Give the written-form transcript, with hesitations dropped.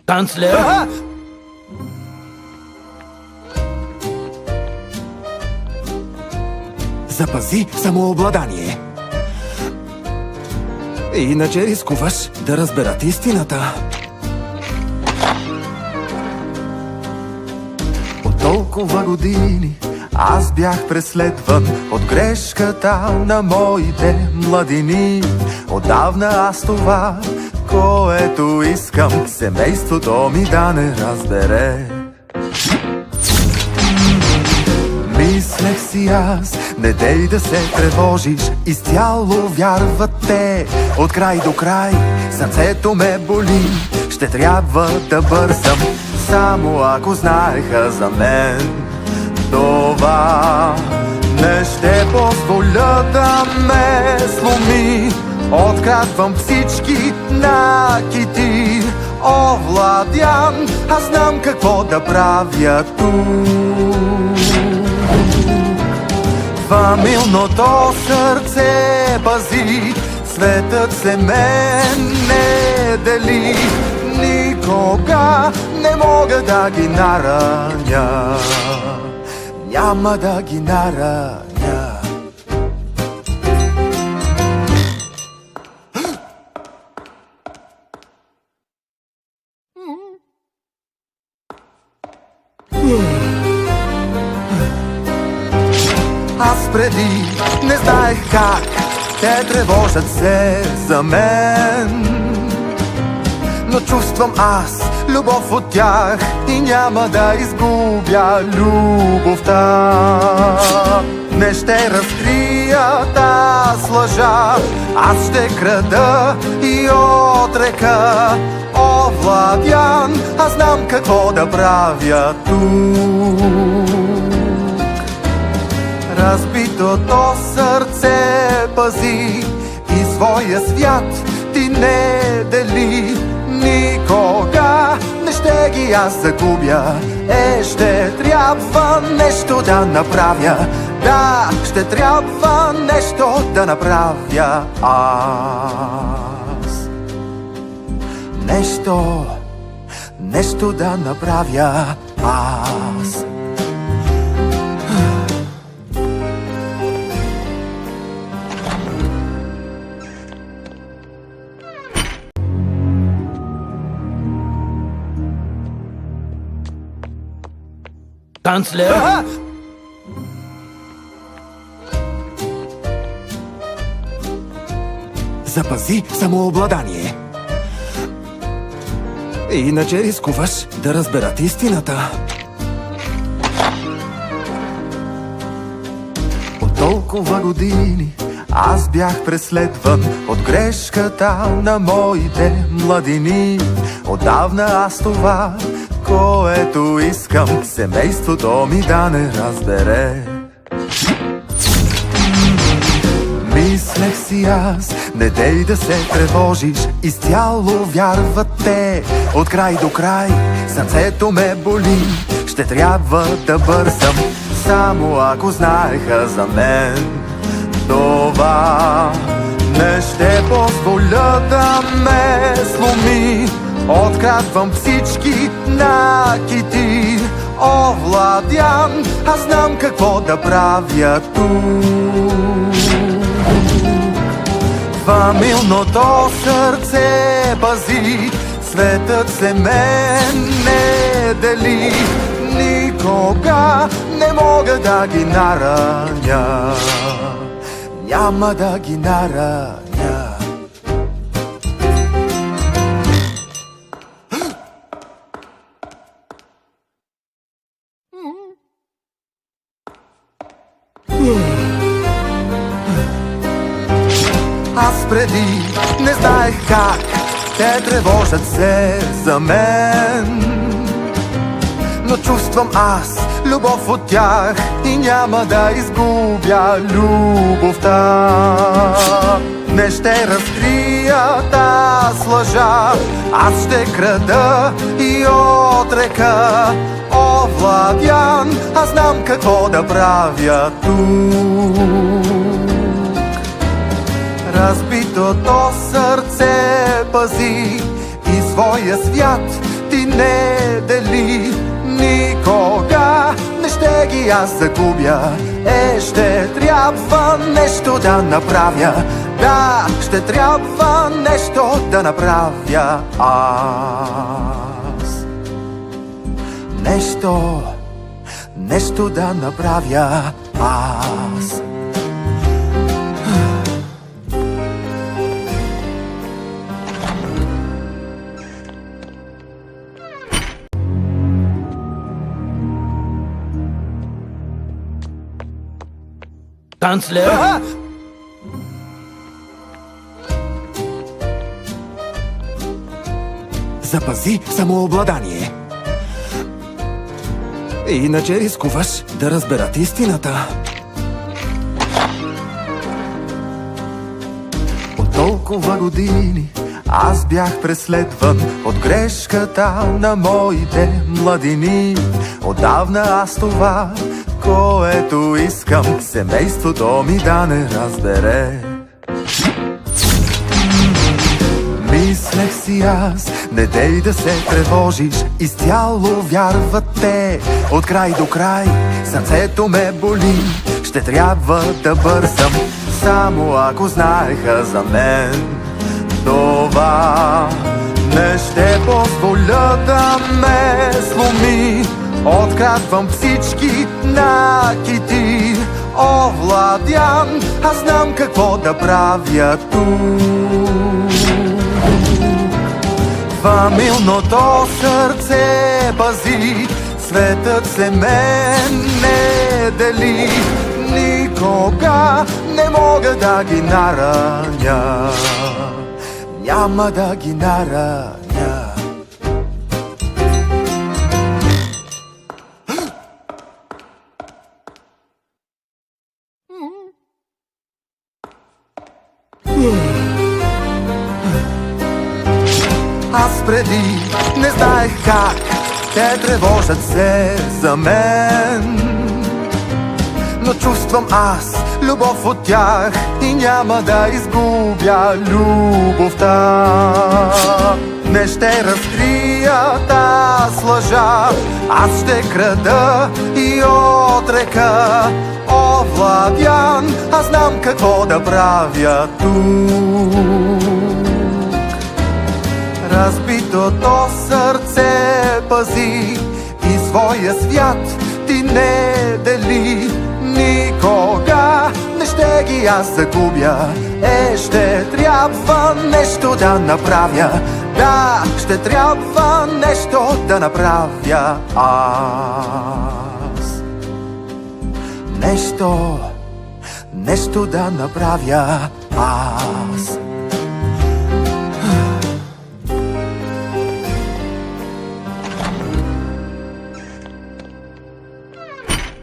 Канцлер? Запази самообладание. Иначе рискуваш да разберат истината. От толкова години аз бях преследван от грешката на моите младини. Отдавна аз това, което искам, семейството ми да не разбере. Мислех си аз, не дей да се тревожиш, изцяло вярват те. От край до край сърцето ме боли, ще трябва да бързам, само ако знаеха за мен. Това не ще позволя да ме сломи. Открадвам всички накити. О, Владян, аз знам какво да правя тук. Фамилното сърце пази, светът се мен не дели. Никога не мога да ги нараня, няма да ги нараня. Аз преди не знаех как те тревожат се за мен, но чувствам аз любов от тях и няма да изгубя любовта. Не ще разкрия тази лъжа, аз ще крада и отрека. О, Владян, аз знам какво да правя тук. Разбитото сърце пази и своя свят ти не дели. Никога не ще ги аз загубя. Ще трябва нещо да направя. Да, ще трябва нещо да направя аз. Нещо да направя аз. Канцлер? Запази самообладание. Иначе рискуваш да разберат истината. От толкова години аз бях преследван от грешката на моите младини. Отдавна аз това, което искам, семейството ми да не разбере. Мислех си аз, не дей да се тревожиш, изцяло вярват те. От край до край сърцето ме боли, ще трябва да бързам, само ако знаеха за мен. Това не ще позволя да ме сломи. Открадвам всички накити. О, Владян, аз знам какво да правя тук. Фамилното сърце пази, светът се мен не дели. Никога не мога да ги нараня, няма да ги нараня. Аз преди не знаех как те тревожат се за мен, но чувствам аз любов от тях и няма да изгубя любовта. Не ще разкрия тази лъжа, аз ще крада и отрека. О, Владян, аз знам какво да правя тук. Разбитото сърце пази и своя свят ти ти не дели никога. Не ще ги аз загубя, ще трябва нещо да направя. Да, ще трябва нещо да направя аз. Нещо да направя аз. Канцлер? Запази самообладание. Иначе рискуваш да разберат истината. От толкова години аз бях преследван от грешката на моите младини. Отдавна аз това, което искам, семейството ми да не разбере. Мислех си аз, не дей да се тревожиш, изцяло вярват те. От край до край сърцето ме боли, ще трябва да бързам, само ако знаеха за мен. Това не ще позволя да ме сломи. Открадвам всички накити, овладян, аз знам какво да правя тук. Фамилното сърце пази, светът се мен не дели. Никога не мога да ги нараня, няма да ги нараня. Аз преди не знаех как те тревожат се за мен, но чувствам аз любов от тях и няма да изгубя любовта. Не ще разкрия таз лъжа, аз ще крада и отрека. Овладян, аз знам какво да правя тук. Разбитото сърце пази и своя свят ти не дели никога. Не ще ги аз загубя, ще трябва нещо да направя. Да, ще трябва нещо да направя аз. Нещо да направя аз.